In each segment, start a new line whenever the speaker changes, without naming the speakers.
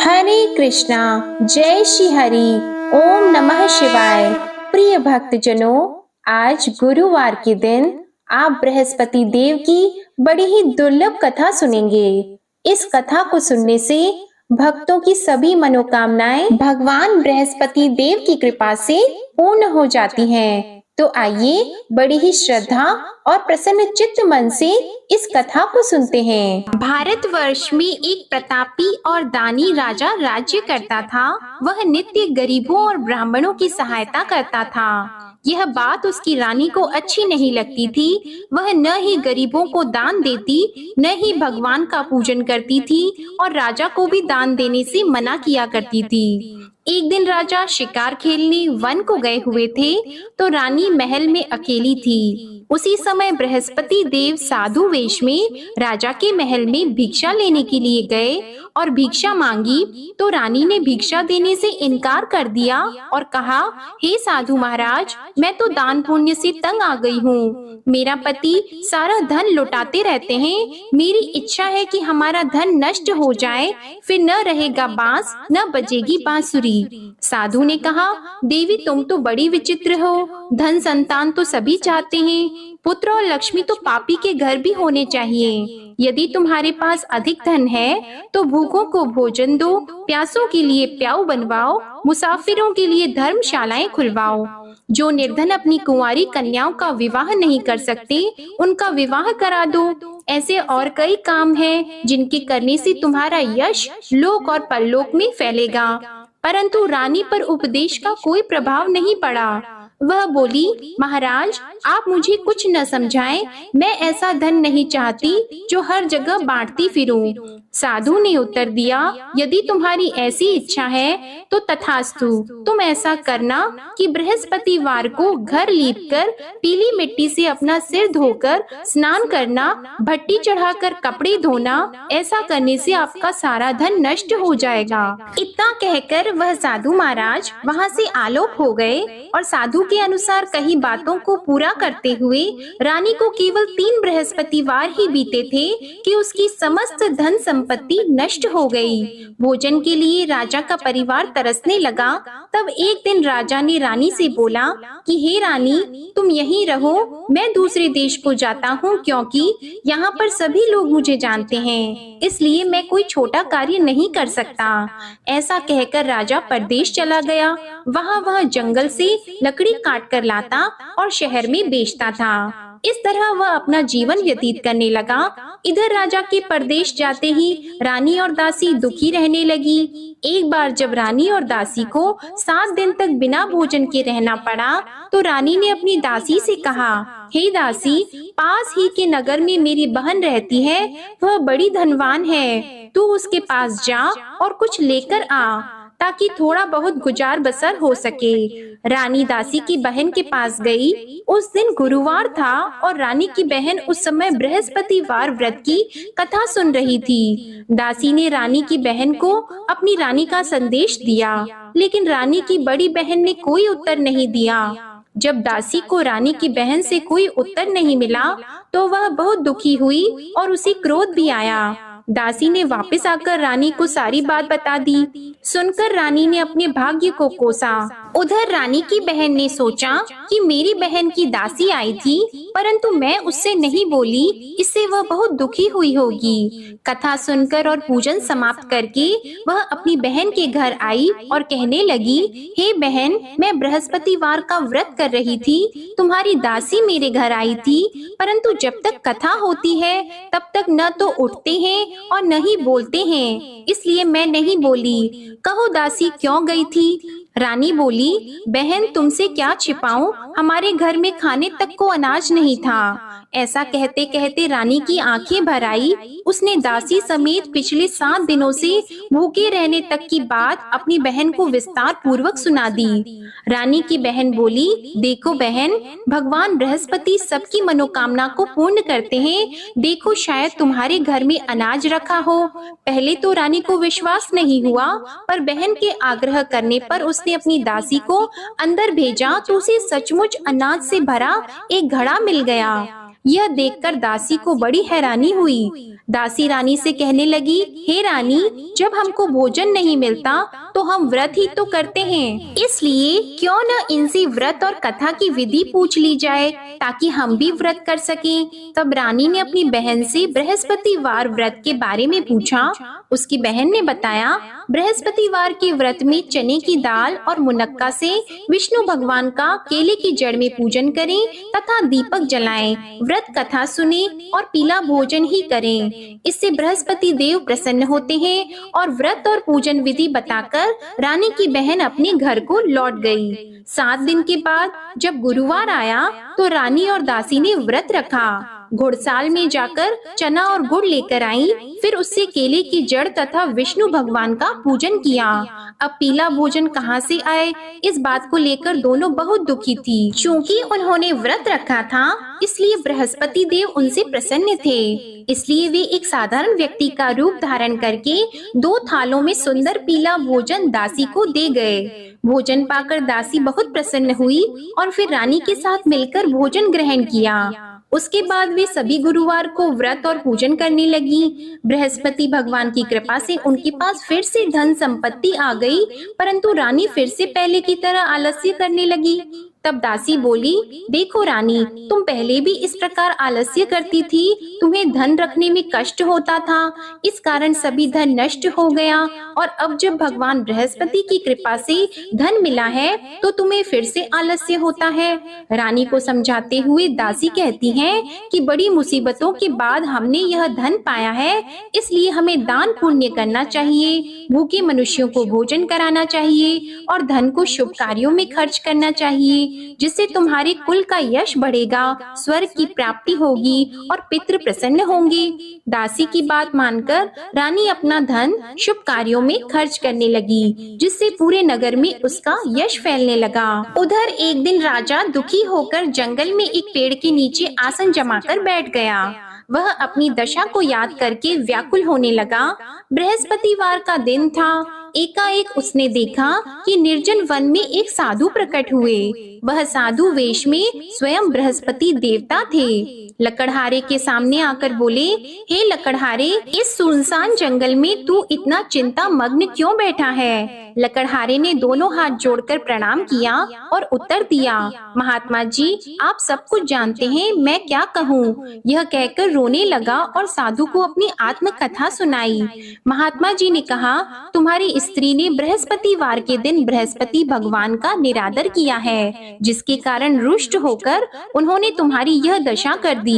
हरे कृष्णा। जय श्री हरि। ओम नमः शिवाय। प्रिय भक्तजनों, आज गुरुवार के दिन आप बृहस्पति देव की बड़ी ही दुर्लभ कथा सुनेंगे। इस कथा को सुनने से भक्तों की सभी मनोकामनाएं भगवान बृहस्पति देव की कृपा से पूर्ण हो जाती हैं। तो आइए बड़ी ही श्रद्धा और प्रसन्न चित्त मन से इस कथा को सुनते हैं। भारतवर्ष में एक प्रतापी और दानी राजा राज्य करता था। वह नित्य गरीबों और ब्राह्मणों की सहायता करता था। यह बात उसकी रानी को अच्छी नहीं लगती थी। वह न ही गरीबों को दान देती, न ही भगवान का पूजन करती थी और राजा को भी दान देने से मना किया करती थी। एक दिन राजा शिकार खेलने वन को गए हुए थे, तो रानी महल में अकेली थी। उसी समय बृहस्पति देव साधु वेश में राजा के महल में भिक्षा लेने के लिए गए और भिक्षा मांगी, तो रानी ने भिक्षा देने से इनकार कर दिया और कहा, हे साधु महाराज, मैं तो दान पुण्य से तंग आ गई हूँ। मेरा पति सारा धन लुटाते रहते हैं। मेरी इच्छा है कि हमारा धन नष्ट हो जाए, फिर न रहेगा बांस, न बजेगी बांसुरी। साधु ने कहा, देवी तुम तो बड़ी विचित्र हो। धन संतान तो सभी चाहते हैं, पुत्र और लक्ष्मी तो पापी के घर भी होने चाहिए। यदि तुम्हारे पास अधिक धन है तो भूखों को भोजन दो, प्यासों के लिए प्याऊ बनवाओ, मुसाफिरों के लिए धर्मशालाएं खुलवाओ। जो निर्धन अपनी कुंवारी कन्याओं का विवाह नहीं कर सकते, उनका विवाह करा दो। ऐसे और कई काम हैं जिनके करने से तुम्हारा यश लोक और परलोक में फैलेगा। परंतु रानी पर उपदेश का कोई प्रभाव नहीं पड़ा। वह बोली, महाराज आप मुझे कुछ न समझाएं। मैं ऐसा धन नहीं चाहती जो हर जगह बांटती फिरूं। साधु ने उत्तर दिया, यदि तुम्हारी ऐसी इच्छा है तो तथास्तु। तुम ऐसा करना कि बृहस्पतिवार को घर लीपकर पीली मिट्टी से अपना सिर धोकर स्नान करना, भट्टी चढ़ाकर कपड़े धोना। ऐसा करने से आपका सारा धन नष्ट हो जाएगा। इतना कहकर वह साधु महाराज वहाँ से आलोक हो गए और साधु के अनुसार कई बातों को पूरा करते हुए रानी को केवल 3 बृहस्पतिवार ही बीते थे कि उसकी समस्त धन संपत्ति नष्ट हो गई। भोजन के लिए राजा का परिवार तरसने लगा। तब एक दिन राजा ने रानी से बोला कि हे रानी, तुम यहीं रहो, मैं दूसरे देश को जाता हूँ, क्योंकि यहाँ पर सभी लोग मुझे जानते हैं, इसलिए मैं कोई छोटा कार्य नहीं कर सकता। ऐसा कहकर राजा परदेश चला गया। वहाँ वह जंगल से लकड़ी काट कर लाता और शहर में बेचता था। इस तरह वह अपना जीवन व्यतीत करने लगा। इधर राजा के परदेश जाते ही रानी और दासी दुखी रहने लगी। एक बार जब रानी और दासी को 7 दिन तक बिना भोजन के रहना पड़ा, तो रानी ने अपनी दासी से कहा, हे दासी, पास ही के नगर में मेरी बहन रहती है, वह बड़ी धनवान है। तू उसके पास जा और कुछ लेकर आ, ताकि थोड़ा बहुत गुजार बसर हो सके। रानी दासी की बहन के पास गई। उस दिन गुरुवार था और रानी की बहन उस समय बृहस्पतिवार व्रत की कथा सुन रही थी। दासी ने रानी की बहन को अपनी रानी का संदेश दिया, लेकिन रानी की बड़ी बहन ने कोई उत्तर नहीं दिया। जब दासी को रानी की बहन से कोई उत्तर नहीं मिला, तो वह बहुत दुखी हुई और उसे क्रोध भी आया। दासी ने वापस आकर रानी को सारी बात बता दी। सुनकर रानी ने अपने भाग्य को कोसा। उधर रानी की बहन ने सोचा कि मेरी बहन की दासी आई थी, परंतु मैं उससे नहीं बोली, इससे वह बहुत दुखी हुई होगी। कथा सुनकर और पूजन समाप्त करके वह अपनी बहन के घर आई और कहने लगी, हे बहन, मैं बृहस्पतिवार का व्रत कर रही थी, तुम्हारी दासी मेरे घर आई थी, परंतु जब तक कथा होती है तब तक न तो उठते हैं और न ही बोलते हैं, इसलिए मैं नहीं बोली। कहो दासी क्यों गई थी? रानी बोली, बहन तुमसे क्या छिपाऊं, हमारे घर में खाने तक को अनाज नहीं था। ऐसा कहते कहते रानी की आंखें भर आई। उसने दासी समेत पिछले 7 दिनों से भूखे रहने तक की बात अपनी बहन को विस्तार पूर्वक सुना दी। रानी की बहन बोली, देखो बहन, भगवान बृहस्पति सबकी मनोकामना को पूर्ण करते हैं। देखो शायद तुम्हारे घर में अनाज रखा हो। पहले तो रानी को विश्वास नहीं हुआ, पर बहन के आग्रह करने पर उसने अपनी दासी को अंदर भेजा तो उसे सचमुच अनाज से भरा एक घड़ा मिल गया। यह देखकर दासी को बड़ी हैरानी हुई। दासी रानी से कहने लगी, हे रानी, जब हमको भोजन नहीं मिलता तो हम व्रत ही तो करते हैं, इसलिए क्यों न इनसे व्रत और कथा की विधि पूछ ली जाए ताकि हम भी व्रत कर सकें। तब रानी ने अपनी बहन से बृहस्पतिवार व्रत के बारे में पूछा। उसकी बहन ने बताया, बृहस्पतिवार के व्रत में चने की दाल और मुनक्का से विष्णु भगवान का केले की जड़ में पूजन करें तथा दीपक जलाएं, व्रत कथा सुने और पीला भोजन ही करें। इससे बृहस्पति देव प्रसन्न होते हैं। और व्रत और पूजन विधि बताकर रानी की बहन अपने घर को लौट गई। 7 दिन के बाद जब गुरुवार आया तो रानी और दासी ने व्रत रखा। घुड़साल में जाकर चना और गुड़ लेकर आई, फिर उससे केले की जड़ तथा विष्णु भगवान का पूजन किया। अब पीला भोजन कहाँ से आए, इस बात को लेकर दोनों बहुत दुखी थी। क्योंकि उन्होंने व्रत रखा था, इसलिए बृहस्पति देव उनसे प्रसन्न थे। इसलिए वे एक साधारण व्यक्ति का रूप धारण करके 2 थालों में सुंदर पीला भोजन दासी को दे गए। भोजन पाकर दासी बहुत प्रसन्न हुई और फिर रानी के साथ मिलकर भोजन ग्रहण किया। उसके बाद वे सभी गुरुवार को व्रत और पूजन करने लगी। बृहस्पति भगवान की कृपा से उनके पास फिर से धन संपत्ति आ गई, परंतु रानी फिर से पहले की तरह आलस्य करने लगी। तब दासी बोली, देखो रानी, तुम पहले भी इस प्रकार आलस्य करती थी, तुम्हें धन रखने में कष्ट होता था, इस कारण सभी धन नष्ट हो गया, और अब जब भगवान बृहस्पति की कृपा से धन मिला है तो तुम्हें फिर से आलस्य होता है। रानी को समझाते हुए दासी कहती हैं कि बड़ी मुसीबतों के बाद हमने यह धन पाया है, इसलिए हमें दान पुण्य करना चाहिए, भूखे मनुष्यों को भोजन कराना चाहिए और धन को शुभ कार्यों में खर्च करना चाहिए, जिससे तुम्हारे कुल का यश बढ़ेगा, स्वर्ग की प्राप्ति होगी और पितृ प्रसन्न होंगे। दासी की बात मानकर रानी अपना धन शुभ कार्यों में खर्च करने लगी, जिससे पूरे नगर में उसका यश फैलने लगा। उधर एक दिन राजा दुखी होकर जंगल में एक पेड़ के नीचे आसन जमाकर बैठ गया। वह अपनी दशा को याद करके व्याकुल होने लगा। बृहस्पतिवार का दिन था। एकाएक उसने देखा कि निर्जन वन में एक साधु प्रकट हुए। वह साधु वेश में स्वयं बृहस्पति देवता थे। लकड़हारे के सामने आकर बोले, हे लकड़हारे, इस सुनसान जंगल में तू इतना चिंता मग्न क्यों बैठा है? लकड़हारे ने दोनों हाथ जोड़कर प्रणाम किया और उत्तर दिया, महात्मा जी, आप सब कुछ जानते हैं, मैं क्या कहूँ। यह कहकर रोने लगा और साधु को अपनी आत्मकथा सुनाई। महात्मा जी ने कहा, तुम्हारी स्त्री ने बृहस्पतिवार के दिन बृहस्पति भगवान का निरादर किया है, जिसके कारण रुष्ट होकर उन्होंने तुम्हारी यह दशा कर दी।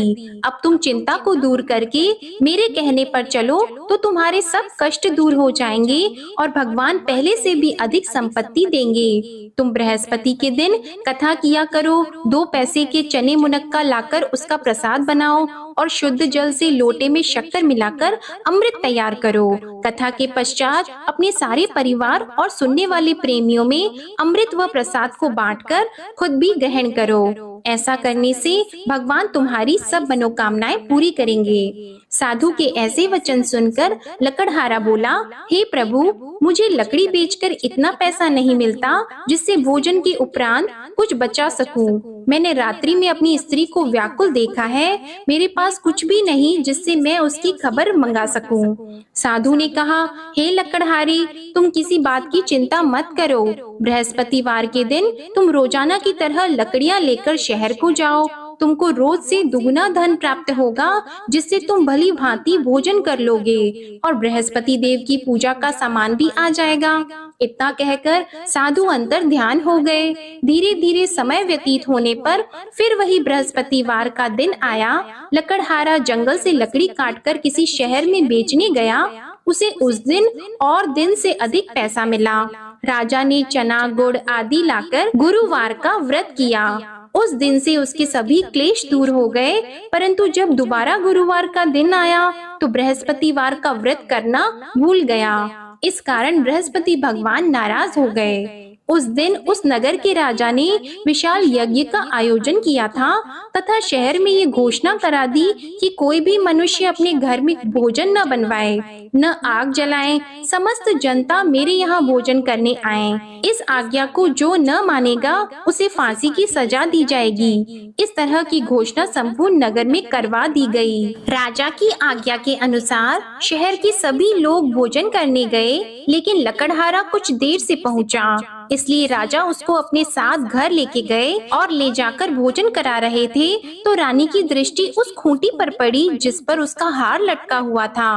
अब तुम चिंता को दूर करके मेरे कहने पर चलो तो तुम्हारे सब कष्ट दूर हो जाएंगे और भगवान पहले से भी अधिक संपत्ति देंगे। तुम बृहस्पति के दिन कथा किया करो, 2 पैसे के चने मुनक्का लाकर उसका प्रसाद बनाओ और शुद्ध जल से लोटे में शक्कर मिलाकर अमृत तैयार करो। कथा के पश्चात अपने सारे परिवार और सुनने वाले प्रेमियों में अमृत व प्रसाद को बांटकर खुद भी ग्रहण करो। ऐसा करने से भगवान तुम्हारी सब मनोकामनाएं पूरी करेंगे। साधु के ऐसे वचन सुनकर लकड़हारा बोला, हे प्रभु, मुझे लकड़ी बेचकर इतना पैसा नहीं मिलता जिससे भोजन के उपरांत कुछ बचा सकूं। मैंने रात्रि में अपनी स्त्री को व्याकुल देखा है, मेरे पास कुछ भी नहीं जिससे मैं उसकी खबर मंगा सकूं। साधु ने कहा, हे लकड़हारी, तुम किसी बात की चिंता मत करो। बृहस्पतिवार के दिन तुम रोजाना की तरह लकड़ियां लेकर शहर को जाओ। तुमको रोज से दुगना धन प्राप्त होगा, जिससे तुम भली भांति भोजन कर लोगे और बृहस्पति देव की पूजा का सामान भी आ जाएगा। इतना कहकर साधु अंतर ध्यान हो गए। धीरे धीरे समय व्यतीत होने पर फिर वही बृहस्पतिवार का दिन आया। लकड़हारा जंगल से लकड़ी काटकर किसी शहर में बेचने गया। उसे उस दिन और दिन से अधिक पैसा मिला। राजा ने चना गुड़ आदि लाकर गुरुवार का व्रत किया। उस दिन से उसके सभी क्लेश दूर हो गए, परंतु जब दोबारा गुरुवार का दिन आया तो बृहस्पतिवार का व्रत करना भूल गया। इस कारण बृहस्पति भगवान नाराज हो गए। उस दिन उस नगर के राजा ने विशाल यज्ञ का आयोजन किया था तथा शहर में ये घोषणा करा दी कि कोई भी मनुष्य अपने घर में भोजन न बनवाए, न आग जलाए। समस्त जनता मेरे यहाँ भोजन करने आए। इस आज्ञा को जो न मानेगा उसे फांसी की सजा दी जाएगी। इस तरह की घोषणा संपूर्ण नगर में करवा दी गई। राजा की आज्ञा के अनुसार शहर के सभी लोग भोजन करने गए, लेकिन लकड़हारा कुछ देर से पहुंचा, इसलिए राजा उसको अपने साथ घर लेके गए और ले जाकर भोजन करा रहे थे तो रानी की दृष्टि उस खूंटी पर पड़ी जिस पर उसका हार लटका हुआ था।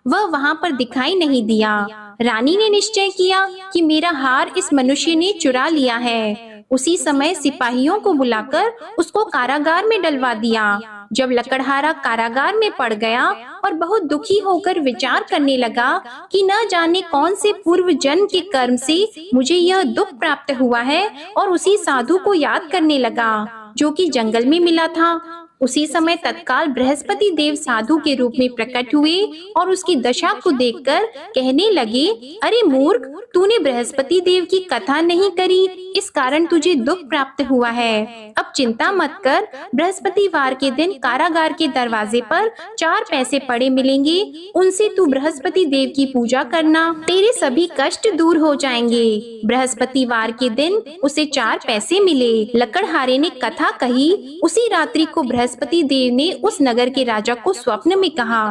वह वहाँ पर दिखाई नहीं दिया। रानी ने निश्चय किया कि मेरा हार इस मनुष्य ने चुरा लिया है। उसी समय सिपाहियों को बुलाकर उसको कारागार में डलवा दिया। जब लकड़हारा कारागार में पड़ गया और बहुत दुखी होकर विचार करने लगा कि न जाने कौन से पूर्व जन्म के कर्म से मुझे यह दुख प्राप्त हुआ है, और उसी साधु को याद करने लगा जो कि जंगल में मिला था। उसी समय तत्काल बृहस्पति देव साधु के रूप में प्रकट हुए और उसकी दशा को देखकर कहने लगे, अरे मूर्ख, तूने बृहस्पति देव की कथा नहीं करी, इस कारण तुझे दुख प्राप्त हुआ है। अब चिंता मत कर, बृहस्पतिवार के दिन कारागार के दरवाजे पर 4 पैसे पड़े मिलेंगे, उनसे तू बृहस्पति देव की पूजा करना, तेरे सभी कष्ट दूर हो जाएंगे। बृहस्पतिवार के दिन उसे 4 पैसे मिले। लकड़हारे ने कथा कही। उसी रात्रि को बृहस्पति देव ने उस नगर के राजा को स्वप्न में कहा,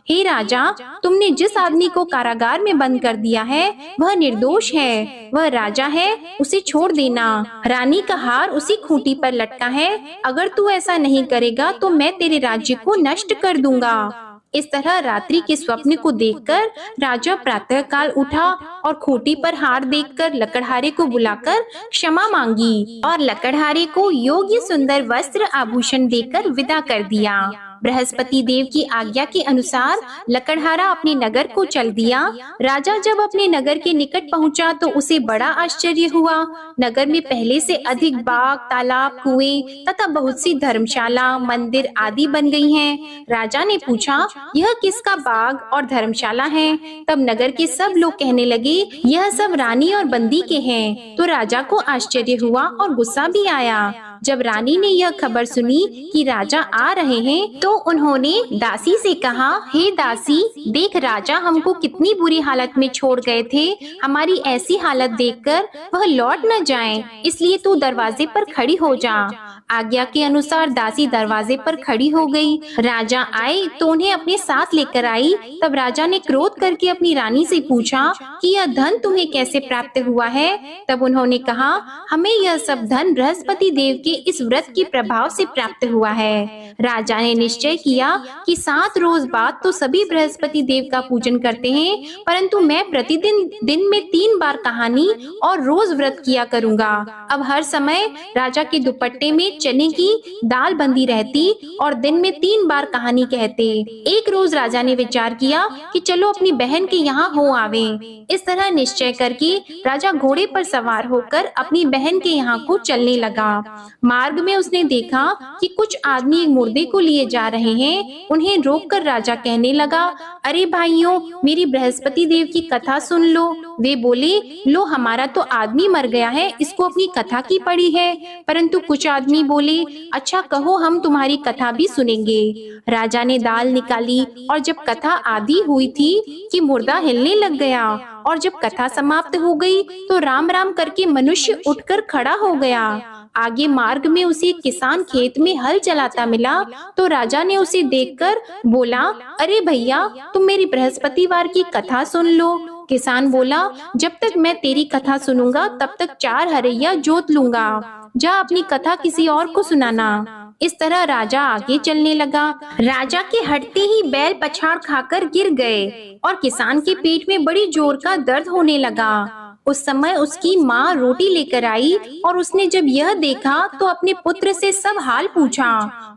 हे राजा, तुमने जिस आदमी को कारागार में बंद कर दिया है वह निर्दोष है, वह राजा है, उसे छोड़ देना। रानी का हार उसी खूंटी पर लटका है, अगर तू ऐसा नहीं करेगा तो मैं तेरे राज्य को नष्ट कर दूंगा। इस तरह रात्रि के स्वप्न को देखकर राजा प्रातः काल उठा और खूंटी पर हार देखकर लकड़हारे को बुलाकर क्षमा मांगी और लकड़हारे को योग्य सुंदर वस्त्र आभूषण देकर विदा कर दिया। बृहस्पति देव की आज्ञा के अनुसार लकड़हारा अपने नगर को चल दिया। राजा जब अपने नगर के निकट पहुंचा तो उसे बड़ा आश्चर्य हुआ। नगर में पहले से अधिक बाग, तालाब, कुएं तथा बहुत सी धर्मशाला, मंदिर आदि बन गई हैं। राजा ने पूछा, यह किसका बाग और धर्मशाला है? तब नगर के सब लोग कहने लगे, यह सब रानी और बंदी के हैं। तो राजा को आश्चर्य हुआ और गुस्सा भी आया। जब रानी ने यह खबर सुनी कि राजा आ रहे हैं तो उन्होंने दासी से कहा, हे दासी, देख राजा हमको कितनी बुरी हालत में छोड़ गए थे, हमारी ऐसी हालत देखकर वह लौट न जाएं, इसलिए तू दरवाजे पर खड़ी हो जा। आज्ञा के अनुसार दासी दरवाजे पर खड़ी हो गई। राजा आए तो उन्हें अपने साथ लेकर आई। तब राजा ने क्रोध करके अपनी रानी से पूछा कि यह धन तुम्हें कैसे प्राप्त हुआ है? तब उन्होंने कहा, हमें यह सब धन बृहस्पति देव के इस व्रत के प्रभाव से प्राप्त हुआ है। राजा ने निश्चय किया कि 7 रोज बाद तो सभी बृहस्पति देव का पूजन करते हैं, परंतु मैं प्रतिदिन दिन में 3 बार कहानी और रोज व्रत किया करूंगा। अब हर समय राजा के दुपट्टे में चने की दाल बंधी रहती और दिन में 3 बार कहानी कहते। एक रोज राजा ने विचार किया कि चलो अपनी बहन के यहाँ हो आवे। इस तरह निश्चय करके राजा घोड़े पर सवार होकर अपनी बहन के यहाँ को चलने लगा। मार्ग में उसने देखा कि कुछ आदमी एक मुर्दे को लिए जा रहे हैं। उन्हें रोककर राजा कहने लगा, अरे भाइयों, मेरी बृहस्पति देव की कथा सुन लो। वे बोले, लो हमारा तो आदमी मर गया है, इसको अपनी कथा की पड़ी है। परंतु कुछ आदमी बोले, अच्छा कहो, हम तुम्हारी कथा भी सुनेंगे। राजा ने दाल निकाली और जब कथा आधी हुई थी कि मुर्दा हिलने लग गया, और जब कथा समाप्त हो गई तो राम राम करके मनुष्य उठकर खड़ा हो गया। आगे मार्ग में उसे एक किसान खेत में हल चलाता मिला तो राजा ने उसे देखकर बोला, अरे भैया, तुम मेरी बृहस्पतिवार की कथा सुन लो। किसान बोला, जब तक मैं तेरी कथा सुनूंगा तब तक 4 हरैया जोत लूंगा, जा अपनी कथा किसी और को सुनाना। इस तरह राजा आगे चलने लगा। राजा के हटते ही बैल पछाड़ खाकर गिर गए और किसान के पेट में बड़ी जोर का दर्द होने लगा। उस समय उसकी माँ रोटी लेकर आई और उसने जब यह देखा तो अपने पुत्र से सब हाल पूछा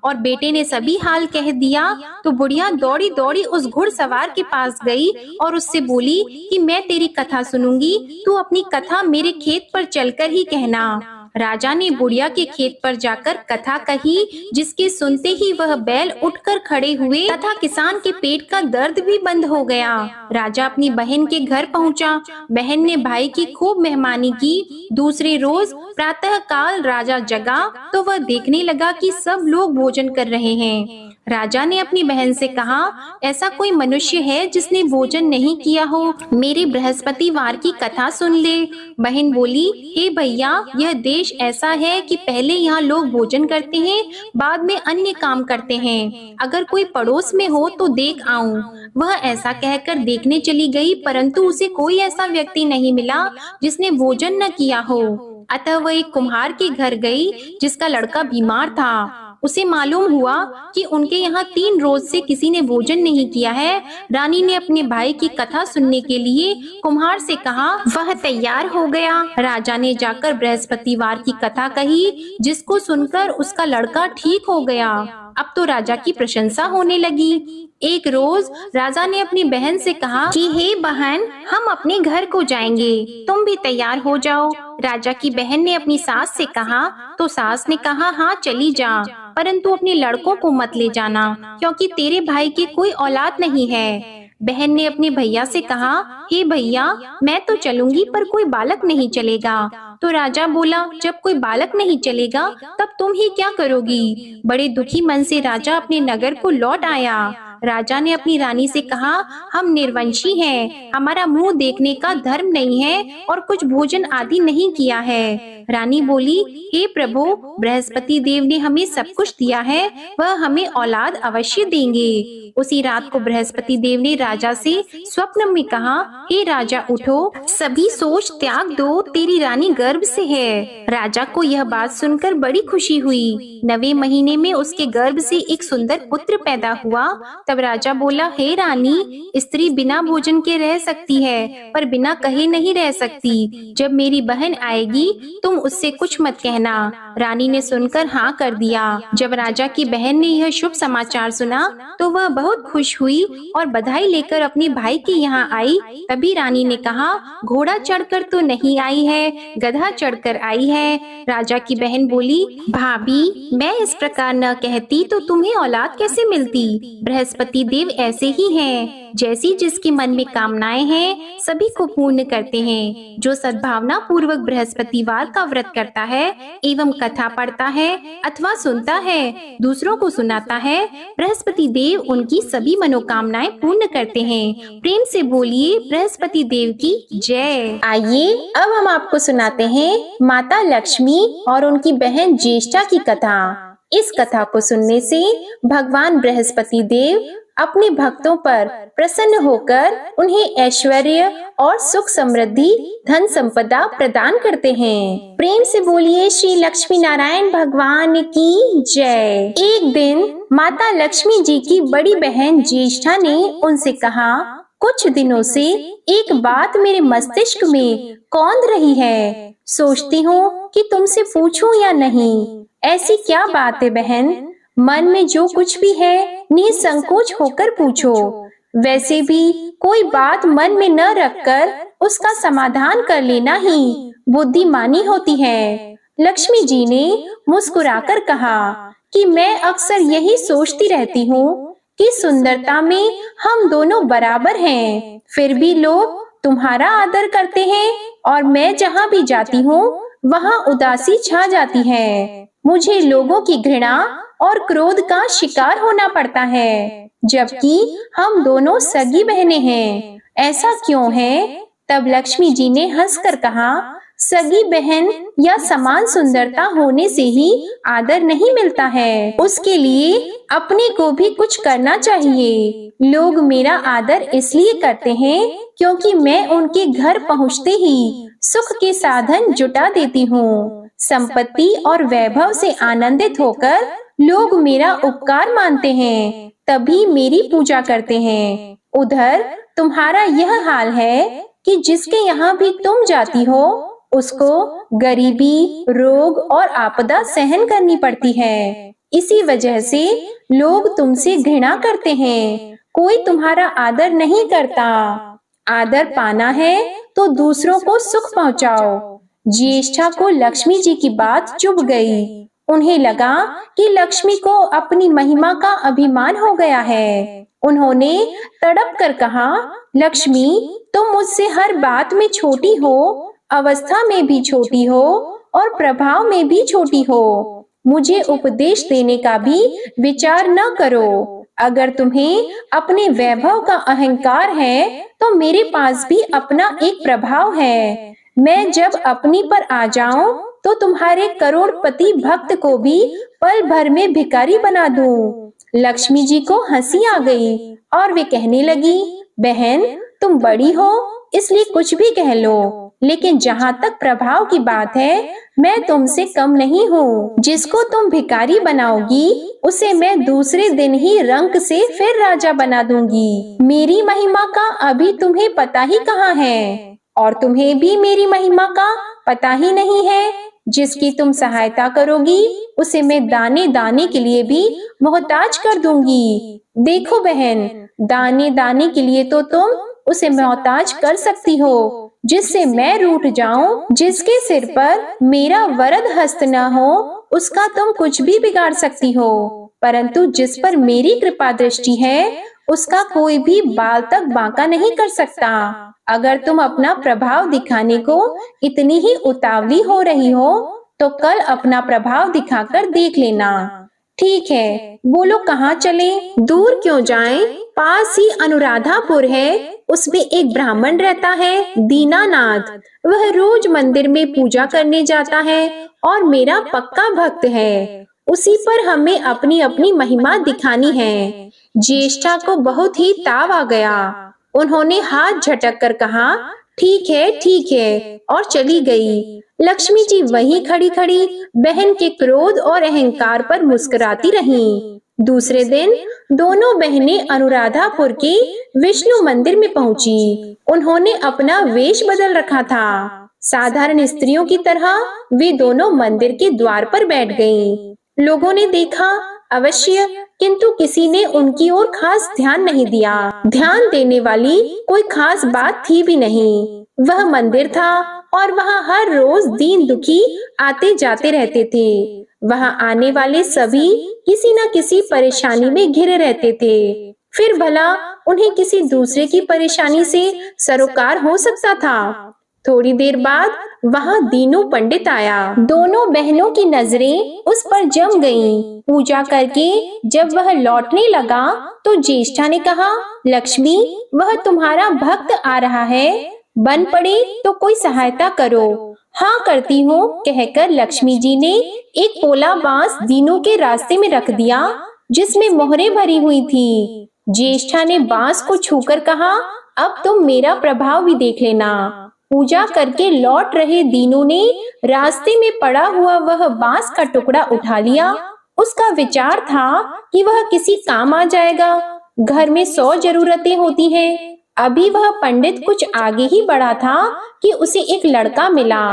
और बेटे ने सभी हाल कह दिया। तो बुढ़िया दौड़ी दौड़ी उस घुड़सवार के पास गई और उससे बोली कि मैं तेरी कथा सुनूंगी, तू अपनी कथा मेरे खेत पर चलकर ही कहना। राजा ने बुढ़िया के खेत पर जाकर कथा कही, जिसके सुनते ही वह बैल उठकर खड़े हुए तथा किसान के पेट का दर्द भी बंद हो गया। राजा अपनी बहन के घर पहुंचा। बहन ने भाई की खूब मेहमानी की। दूसरे रोज प्रातः काल राजा जगा तो वह देखने लगा कि सब लोग भोजन कर रहे हैं। राजा ने अपनी बहन से कहा, ऐसा कोई मनुष्य है जिसने भोजन नहीं किया हो? मेरे बृहस्पतिवार की कथा सुन ले। बहन बोली, हे भैया, यह देश ऐसा है कि पहले यहाँ लोग भोजन करते हैं, बाद में अन्य काम करते हैं। अगर कोई पड़ोस में हो तो देख आऊं। वह ऐसा कहकर देखने चली गई, परंतु उसे कोई ऐसा व्यक्ति नहीं मिला जिसने भोजन न किया हो। अतः वह एक कुम्हार के घर गई, जिसका लड़का बीमार था। उसे मालूम हुआ कि उनके यहाँ 3 रोज से किसी ने भोजन नहीं किया है। रानी ने अपने भाई की कथा सुनने के लिए कुम्हार से कहा। वह तैयार हो गया। राजा ने जाकर बृहस्पतिवार की कथा कही, जिसको सुनकर उसका लड़का ठीक हो गया। अब तो राजा की प्रशंसा होने लगी। एक रोज राजा ने अपनी बहन से कहा कि हे बहन, हम अपने घर को जाएंगे, तुम भी तैयार हो जाओ। राजा की बहन ने अपनी सास से कहा, तो सास ने कहा, हाँ चली जा, परंतु अपने लड़कों को मत ले जाना, क्योंकि तेरे भाई की कोई औलाद नहीं है। बहन ने अपने भैया से कहा, हे भैया, मैं तो चलूंगी पर कोई बालक नहीं चलेगा। तो राजा बोला, जब कोई बालक नहीं चलेगा तब तुम ही क्या करोगी? बड़े दुखी मन से राजा अपने नगर को लौट आया। राजा ने अपनी रानी से कहा, हम निर्वंशी हैं, हमारा मुंह देखने का धर्म नहीं है और कुछ भोजन आदि नहीं किया है। रानी बोली, हे प्रभु, बृहस्पति देव ने हमें सब कुछ दिया है, वह हमें औलाद अवश्य देंगे। उसी रात को बृहस्पति देव ने राजा से स्वप्न में कहा, हे राजा उठो, सभी सोच त्याग दो, तेरी रानी गर्भ से है। राजा को यह बात सुनकर बड़ी खुशी हुई। 9वें महीने में उसके गर्भ से एक सुंदर पुत्र पैदा हुआ। तब राजा बोला, हे रानी, स्त्री बिना भोजन के रह सकती है, पर बिना कहे नहीं रह सकती। जब मेरी बहन आएगी तुम उससे कुछ मत कहना। रानी ने सुनकर हाँ कर दिया। जब राजा की बहन ने यह शुभ समाचार सुना तो वह बहुत खुश हुई और बधाई लेकर अपने भाई के यहाँ आई। तभी रानी ने कहा, घोड़ा चढ़कर तो नहीं आई है, गधा चढ़कर आई है। राजा की बहन बोली, भाभी, मैं इस प्रकार न कहती तो तुम्हें औलाद कैसे मिलती? बृहस्पति देव ऐसे ही हैं, जैसी जिसके मन में कामनाएं हैं सभी को पूर्ण करते हैं। जो सद्भावना पूर्वक बृहस्पतिवार का व्रत करता है एवं कथा पढ़ता है अथवा सुनता है, दूसरों को सुनाता है, बृहस्पति देव उनकी सभी मनोकामनाएं पूर्ण करते हैं। प्रेम से बोलिए बृहस्पति देव की जय। आइए अब हम आपको सुनाते हैं माता लक्ष्मी और उनकी बहन ज्येष्ठा की कथा। इस कथा को सुनने से भगवान बृहस्पति देव अपने भक्तों पर प्रसन्न होकर उन्हें ऐश्वर्य और सुख समृद्धि धन संपदा प्रदान करते हैं। प्रेम से बोलिए श्री लक्ष्मी नारायण भगवान की जय। एक दिन माता लक्ष्मी जी की बड़ी बहन ज्येष्ठा ने उनसे कहा, कुछ दिनों से एक बात मेरे मस्तिष्क में कौंध रही है, सोचती हूँ कि तुमसे पूछूं या नहीं। ऐसी क्या बात है बहन? मन में जो कुछ भी है निसंकोच होकर पूछो। वैसे भी कोई बात मन में न रखकर उसका समाधान कर लेना ही बुद्धिमानी होती है। लक्ष्मी जी ने मुस्कुराकर कहा कि मैं अक्सर यही सोचती रहती हूँ कि सुंदरता में हम दोनों बराबर हैं, फिर भी लोग तुम्हारा आदर करते हैं और मैं जहाँ भी जाती हूँ वहाँ उदासी छा जाती है। मुझे लोगों की घृणा और क्रोध का शिकार होना पड़ता है, जबकि हम दोनों सगी बहनें हैं। ऐसा क्यों है? तब लक्ष्मी जी ने हंसकर कहा, सगी बहन या समान सुंदरता होने से ही आदर नहीं मिलता है, उसके लिए अपने को भी कुछ करना चाहिए। लोग मेरा आदर इसलिए करते हैं क्योंकि मैं उनके घर पहुँचते ही सुख के साधन जुटा देती हूँ। संपत्ति और वैभव से आनंदित होकर लोग मेरा उपकार मानते हैं, तभी मेरी पूजा करते हैं। उधर तुम्हारा यह हाल है कि जिसके यहाँ भी तुम जाती हो उसको गरीबी, रोग और आपदा सहन करनी पड़ती है। इसी वजह से लोग तुमसे घृणा करते हैं, कोई तुम्हारा आदर नहीं करता। आदर पाना है तो दूसरों को सुख पहुंचाओ। ज्येष्ठा को लक्ष्मी जी की बात चुभ गई। उन्हें लगा कि लक्ष्मी को अपनी महिमा का अभिमान हो गया है। उन्होंने तड़प कर कहा, लक्ष्मी, तुम मुझसे हर बात में छोटी हो, अवस्था में भी छोटी हो और प्रभाव में भी छोटी हो। मुझे उपदेश देने का भी विचार न करो। अगर तुम्हें अपने वैभव का अहंकार है, तो मेरे पास भी अपना एक प्रभाव है। मैं जब अपनी पर आ जाऊं, तो तुम्हारे करोड़पति भक्त को भी पल भर में भिखारी बना दूं। लक्ष्मी जी को हंसी आ गई और वे कहने लगी, बहन, तुम बड़ी हो, इसलिए कुछ भी कह लो, लेकिन जहाँ तक प्रभाव की बात है, मैं तुमसे कम नहीं हूँ। जिसको तुम भिखारी बनाओगी, उसे मैं दूसरे दिन ही रंक से फिर राजा बना दूंगी। मेरी महिमा का अभी तुम्हें पता ही कहाँ है, और तुम्हें भी मेरी महिमा का पता ही नहीं है। जिसकी तुम सहायता करोगी, उसे मैं दाने दाने के लिए भी मोहताज कर दूंगी। देखो बहन, दाने दाने के लिए तो तुम उसे मोहताज कर सकती हो, जिससे मैं रूठ जाऊं। जिसके सिर पर मेरा वरद हस्त न हो, उसका तुम कुछ भी बिगाड़ सकती हो, परंतु जिस पर मेरी कृपा दृष्टि है, उसका कोई भी बाल तक बांका नहीं कर सकता। अगर तुम अपना प्रभाव दिखाने को इतनी ही उतावली हो रही हो, तो कल अपना प्रभाव दिखाकर देख लेना। ठीक है, बोलो कहाँ चलें? दूर क्यों जाएं? पास ही अनुराधापुर है, उसमें एक ब्राह्मण रहता है, दीनानाथ। वह रोज मंदिर में पूजा करने जाता है और मेरा पक्का भक्त है। उसी पर हमें अपनी अपनी महिमा दिखानी है। ज्येष्ठा को बहुत ही ताव आ गया। उन्होंने हाथ झटक कर कहा, ठीक है, और चली गई। लक्ष्मी जी वहीं खड़ी खड़ी बहन के क्रोध और अहंकार पर मुस्कुराती रहीं। दूसरे दिन दोनों बहनें अनुराधापुर के विष्णु मंदिर में पहुंची। उन्होंने अपना वेश बदल रखा था। साधारण स्त्रियों की तरह वे दोनों मंदिर के द्वार पर बैठ गईं। लोगों ने देखा अवश्य, किंतु किसी ने उनकी ओर खास ध्यान नहीं दिया। ध्यान देने वाली कोई खास बात थी भी नहीं। वह मंदिर था और वहाँ हर रोज दीन दुखी आते जाते रहते थे। वहाँ आने वाले सभी किसी न किसी परेशानी में घिरे रहते थे। फिर भला उन्हें किसी दूसरे की परेशानी से सरोकार हो सकता था? थोड़ी देर बाद वहाँ दीनू पंडित आया। दोनों बहनों की नजरें उस पर जम गईं। पूजा करके जब वह लौटने लगा, तो ज्येष्ठा ने कहा, लक्ष्मी, वह तुम्हारा भक्त आ रहा है, बन पड़े तो कोई सहायता करो। हाँ करती हूँ, कहकर लक्ष्मी जी ने एक पोला बांस दीनू के रास्ते में रख दिया, जिसमें मोहरें भरी हुई थी। ज्येष्ठा ने बांस को छूकर कहा, अब तुम मेरा प्रभाव भी देख लेना। पूजा करके लौट रहे दीनू ने रास्ते में पड़ा हुआ वह बांस का टुकड़ा उठा लिया। उसका विचार था कि वह किसी काम आ जाएगा। घर में 100 जरूरतें होती हैं। अभी वह पंडित कुछ आगे ही बढ़ा था कि उसे एक लड़का मिला।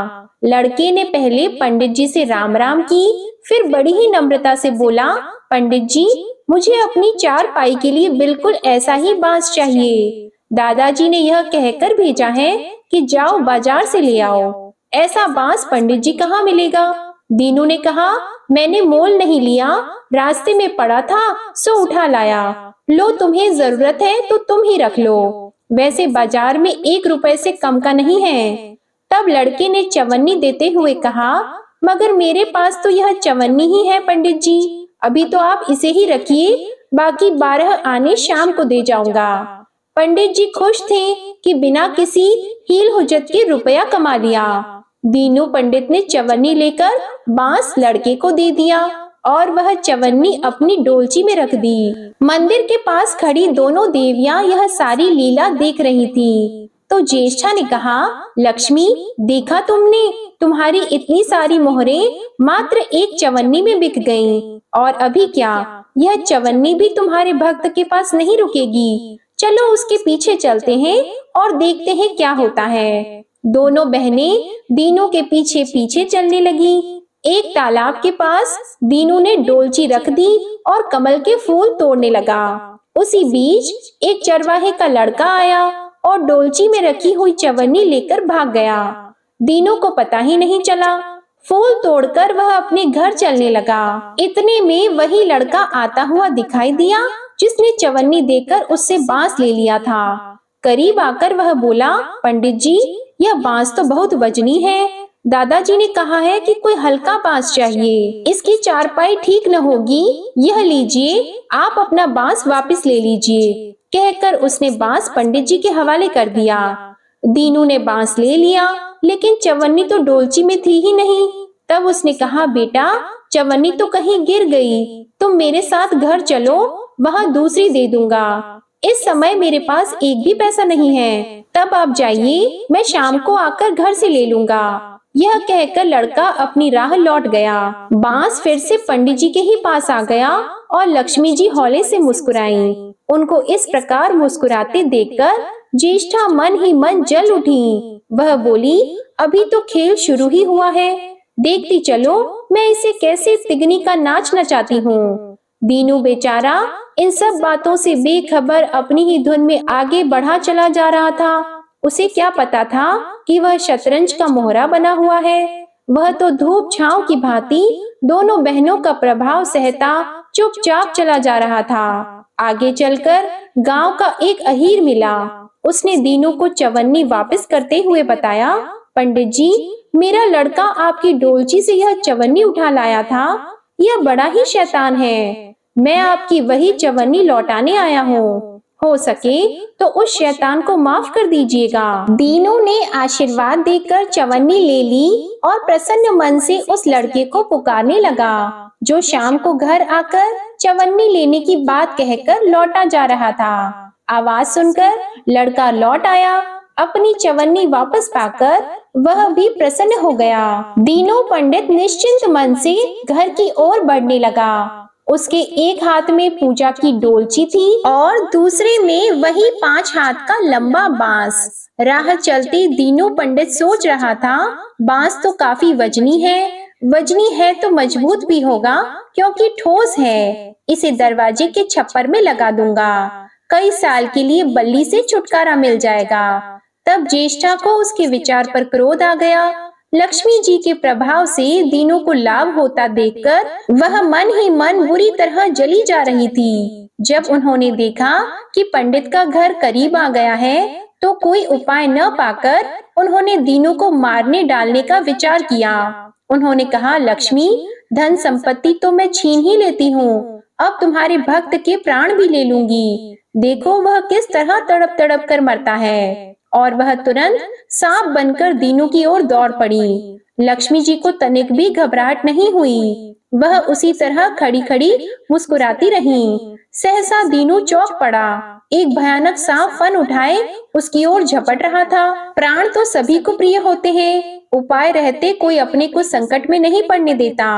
लड़के ने पहले पंडित जी से राम राम की, फिर बड़ी ही नम्रता से बोला, पंडित जी, मुझे अपनी चारपाई के लिए बिल्कुल ऐसा ही बांस चाहिए। दादाजी ने यह कहकर भेजा है कि जाओ बाजार से ले आओ। ऐसा बांस पंडित जी कहाँ मिलेगा? दीनू ने कहा, मैंने मोल नहीं लिया, रास्ते में पड़ा था सो उठा लाया। लो, तुम्हें जरूरत है तो तुम ही रख लो, वैसे बाजार में 1 रुपए से कम का नहीं है। तब लड़के ने चवन्नी देते हुए कहा, मगर मेरे पास तो यह चवन्नी ही है पंडित जी, अभी तो आप इसे ही रखिए, बाकी 12 आने शाम को दे जाऊंगा। पंडित जी खुश थे कि बिना किसी हील हुज्जत के रुपया कमा लिया। दीनू पंडित ने चवन्नी लेकर बांस लड़के को दे दिया और वह चवन्नी अपनी डोलची में रख दी। मंदिर के पास खड़ी दोनों देवियां यह सारी लीला देख रही थीं। तो ज्येष्ठा ने कहा, लक्ष्मी, देखा तुमने, तुम्हारी इतनी सारी मोहरें मात्र एक चवन्नी में बिक गईं। और अभी क्या, यह चवन्नी भी तुम्हारे भक्त के पास नहीं रुकेगी। चलो उसके पीछे चलते हैं और देखते हैं क्या होता है। दोनों बहनें दीनू के पीछे पीछे चलने लगी। एक तालाब के पास दीनू ने डोलची रख दी और कमल के फूल तोड़ने लगा। उसी बीच एक चरवाहे का लड़का आया और डोलची में रखी हुई चवन्नी लेकर भाग गया। दीनू को पता ही नहीं चला। फूल तोड़कर वह अपने घर चलने लगा। इतने में वही लड़का आता हुआ दिखाई दिया जिसने चवन्नी देकर उससे बांस ले लिया था। करीब आकर वह बोला, पंडित जी, यह बांस तो बहुत वजनी है। दादाजी ने कहा है कि कोई हल्का बांस चाहिए, इसकी चारपाई ठीक न होगी। यह लीजिए, आप अपना बांस वापस ले लीजिए। कहकर उसने बांस पंडित जी के हवाले कर दिया। दीनू ने बांस ले लिया, लेकिन चवन्नी तो डोलची में थी ही नहीं। तब उसने कहा, बेटा, चवन्नी तो कहीं गिर गई, तुम मेरे साथ घर चलो, वहाँ दूसरी दे दूंगा। इस समय मेरे पास एक भी पैसा नहीं है, तब आप जाइए, मैं शाम को आकर घर से ले लूंगा। यह कहकर लड़का अपनी राह लौट गया। बांस फिर से पंडित जी के ही पास आ गया और लक्ष्मी जी हौले से मुस्कुराई। उनको इस प्रकार मुस्कुराते देखकर ज्येष्ठा मन ही मन जल उठी। वह बोली, अभी तो खेल शुरू ही हुआ है, देखती चलो मैं इसे कैसे तिगनी का नाच नचाती हूँ। दीनू बेचारा इन सब बातों से बेखबर अपनी ही धुन में आगे बढ़ा चला जा रहा था। उसे क्या पता था कि वह शतरंज का मोहरा बना हुआ है। वह तो धूप छांव की भांति दोनों बहनों का प्रभाव सहता चुपचाप चला जा रहा था। आगे चलकर गांव का एक अहीर मिला। उसने दीनू को चवन्नी वापस करते हुए बताया, पंडित जी, मेरा लड़का आपकी डोलची से यह चवन्नी उठा लाया था। यह बड़ा ही शैतान है। मैं आपकी वही चवन्नी लौटाने आया हूँ। हो सके तो उस शैतान को माफ कर दीजिएगा। दीनू ने आशीर्वाद देकर चवन्नी ले ली और प्रसन्न मन से उस लड़के को पुकारने लगा, जो शाम को घर आकर चवन्नी लेने की बात कहकर लौटा जा रहा था। आवाज सुनकर लड़का लौट आया। अपनी चवन्नी वापस पाकर वह भी प्रसन्न हो गया। दीनू पंडित निश्चिंत मन से घर की ओर बढ़ने लगा। उसके एक हाथ में पूजा की डोलची थी और दूसरे में वही 5 हाथ का लंबा बांस। राह चलते दीनू पंडित सोच रहा था, बांस तो काफी वजनी है तो मजबूत भी होगा क्योंकि ठोस है। इसे दरवाजे के छप्पर में लगा दूंगा, कई साल के लिए बल्ली से छुटकारा मिल जाएगा। तब ज्येष्ठा को उसके विचार पर क्रोध आ गया। लक्ष्मी जी के प्रभाव से दीनू को लाभ होता देखकर वह मन ही मन बुरी तरह जली जा रही थी। जब उन्होंने देखा कि पंडित का घर करीब आ गया है, तो कोई उपाय न पाकर उन्होंने दीनू को मारने डालने का विचार किया। उन्होंने कहा, लक्ष्मी, धन संपत्ति तो मैं छीन ही लेती हूँ, अब तुम्हारे भक्त के प्राण भी ले लूंगी। देखो वह किस तरह तड़प तड़प कर मरता है। और वह तुरंत सांप बनकर दीनू की ओर दौड़ पड़ी। लक्ष्मी जी को तनिक भी घबराहट नहीं हुई। वह उसी तरह खड़ी खड़ी मुस्कुराती रही। सहसा दीनू चौंक पड़ा। एक भयानक सांप फन उठाए उसकी ओर झपट रहा था। प्राण तो सभी को प्रिय होते हैं, उपाय रहते कोई अपने को संकट में नहीं पड़ने देता।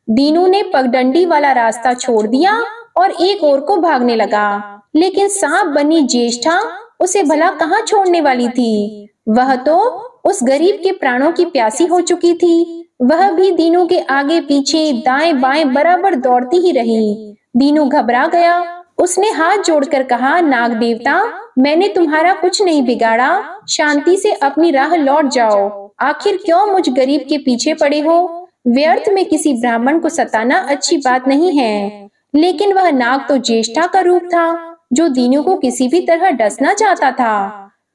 दीनू ने पगडंडी वाला रास्ता छोड़ दिया और एक ओर को भागने लगा, लेकिन सांप बनी ज्येष्ठा उसे भला कहाँ छोड़ने वाली थी। वह तो उस गरीब के प्राणों की प्यासी हो चुकी थी। वह भी दीनू के आगे पीछे दाएं बाएं बराबर दौड़ती ही रही। दीनू घबरा गया। उसने हाथ जोड़कर कहा, नाग देवता, मैंने तुम्हारा कुछ नहीं बिगाड़ा, शांति से अपनी राह लौट जाओ। आखिर क्यों मुझ गरीब के पीछे पड़े हो? व्यर्थ में किसी ब्राह्मण को सताना अच्छी बात नहीं है। लेकिन वह नाग तो ज्येष्ठा का रूप था, जो दीनू को किसी भी तरह डसना चाहता था।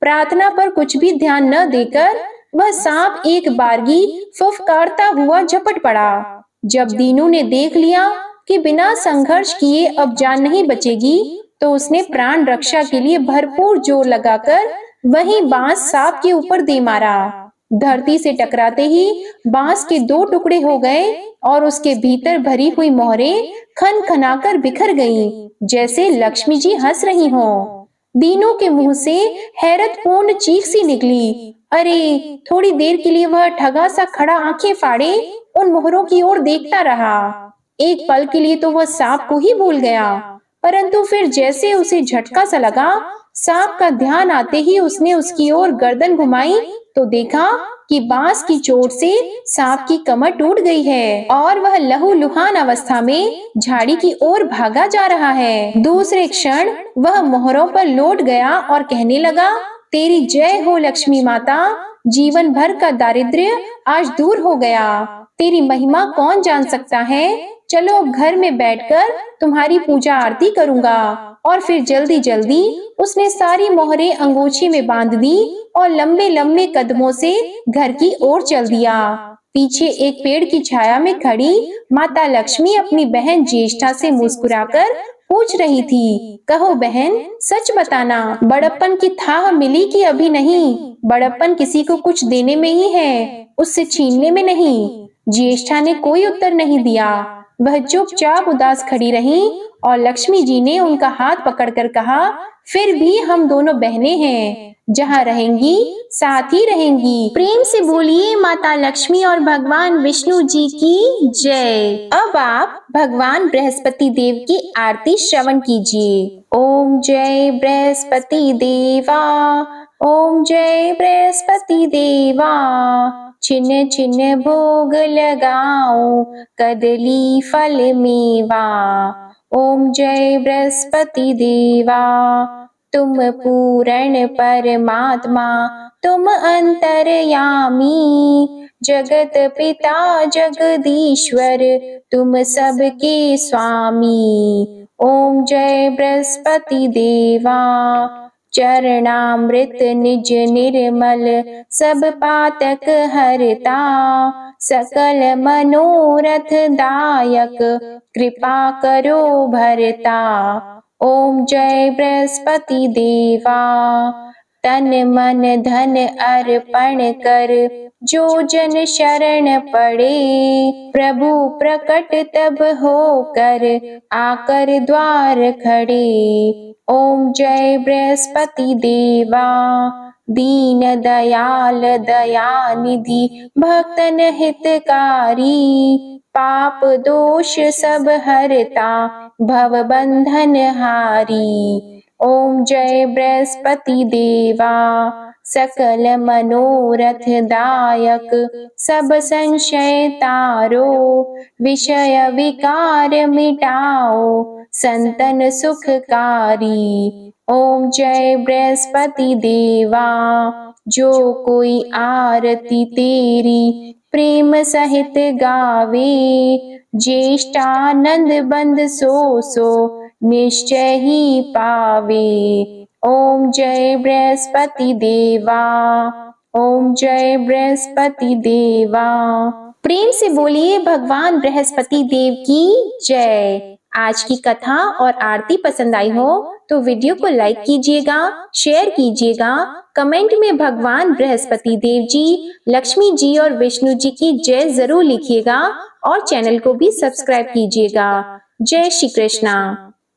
प्रार्थना पर कुछ भी ध्यान न देकर वह सांप एक बारगी फुफकारता हुआ झपट पड़ा। जब दीनू ने देख लिया कि बिना संघर्ष किए अब जान नहीं बचेगी, तो उसने प्राण रक्षा के लिए भरपूर जोर लगाकर वही बांस सांप के ऊपर दे मारा। धरती से टकराते ही बांस के 2 टुकड़े हो गए और उसके भीतर भरी हुई मोहरें खन खनाकर बिखर गईं, जैसे लक्ष्मी जी हंस रही हों। दीनू के मुंह से हैरतपूर्ण चीख सी निकली। अरे! थोड़ी देर के लिए वह ठगा सा खड़ा आंखें फाड़े उन मोहरों की ओर देखता रहा। एक पल के लिए तो वह सांप को ही भूल गया, परंतु फिर जैसे उसे झटका सा लगा, सांप का ध्यान आते ही उसने उसकी ओर गर्दन घुमाई तो देखा कि बांस की चोट से सांप की कमर टूट गई है और वह लहूलुहान अवस्था में झाड़ी की ओर भागा जा रहा है। दूसरे क्षण वह मोहरों पर लौट गया और कहने लगा, तेरी जय हो लक्ष्मी माता, जीवन भर का दारिद्र्य आज दूर हो गया। तेरी महिमा कौन जान सकता है। चलो अब घर में बैठकर तुम्हारी पूजा आरती करूंगा। और फिर जल्दी जल्दी उसने सारी मोहरें अंगोछी में बांध दी और लंबे लंबे कदमों से घर की ओर चल दिया। पीछे एक पेड़ की छाया में खड़ी माता लक्ष्मी अपनी बहन ज्येष्ठा से मुस्कुराकर पूछ रही थी, कहो बहन, सच बताना, बड़प्पन की थाह मिली कि अभी नहीं। बड़प्पन किसी को कुछ देने में ही है, उससे छीनने में नहीं। ज्येष्ठा ने कोई उत्तर नहीं दिया। वह चुपचाप उदास खड़ी रही और लक्ष्मी जी ने उनका हाथ पकड़कर कहा, फिर भी हम दोनों बहनें हैं, जहाँ रहेंगी साथ ही रहेंगी। प्रेम से बोलिए माता लक्ष्मी और भगवान विष्णु जी की जय। अब आप भगवान बृहस्पति देव की आरती श्रवण कीजिए। ओम जय बृहस्पति देवा, ओम जय बृहस्पति देवा, छिन्न छिन्न भोग लगाओ, कदली फल मेवा। ओम जय बृहस्पति देवा, तुम पूर्ण परमात्मा, तुम अंतर्यामी, जगत पिता जगदीश्वर, तुम सबके स्वामी। ओम जय बृहस्पति देवा, चरणामृत निज निर्मल, सब पातक हरता, सकल मनोरथ दायक, कृपा करो भरता। ओम जय बृहस्पति देवा, तन मन धन अर्पण कर, जो जन शरण पड़े, प्रभु प्रकट तब होकर, आकर द्वार खड़े। ओम जय बृहस्पति देवा, दीन दयाल दयानिधि, भक्तन हितकारी, पाप दोष सब हरता, भव बंधन हारी। ओम जय बृहस्पति देवा, सकल मनोरथ दायक, सब संशय तारो, विषय विकार मिटाओ, संतन सुखकारी। ओम जय बृहस्पति देवा, जो कोई आरती तेरी प्रेम सहित गावे, ज्येष्ठानंद बंद सो निश्चय ही पावे। ओम जय बृहस्पति देवा, ओम जय बृहस्पति देवा। प्रेम से बोलिए भगवान बृहस्पति देव की जय। आज की कथा और आरती पसंद आई हो तो वीडियो को लाइक कीजिएगा, शेयर कीजिएगा, कमेंट में भगवान बृहस्पति देव जी, लक्ष्मी जी और विष्णु जी की जय जरूर लिखिएगा और चैनल को भी सब्सक्राइब कीजिएगा। जय श्री कृष्णा।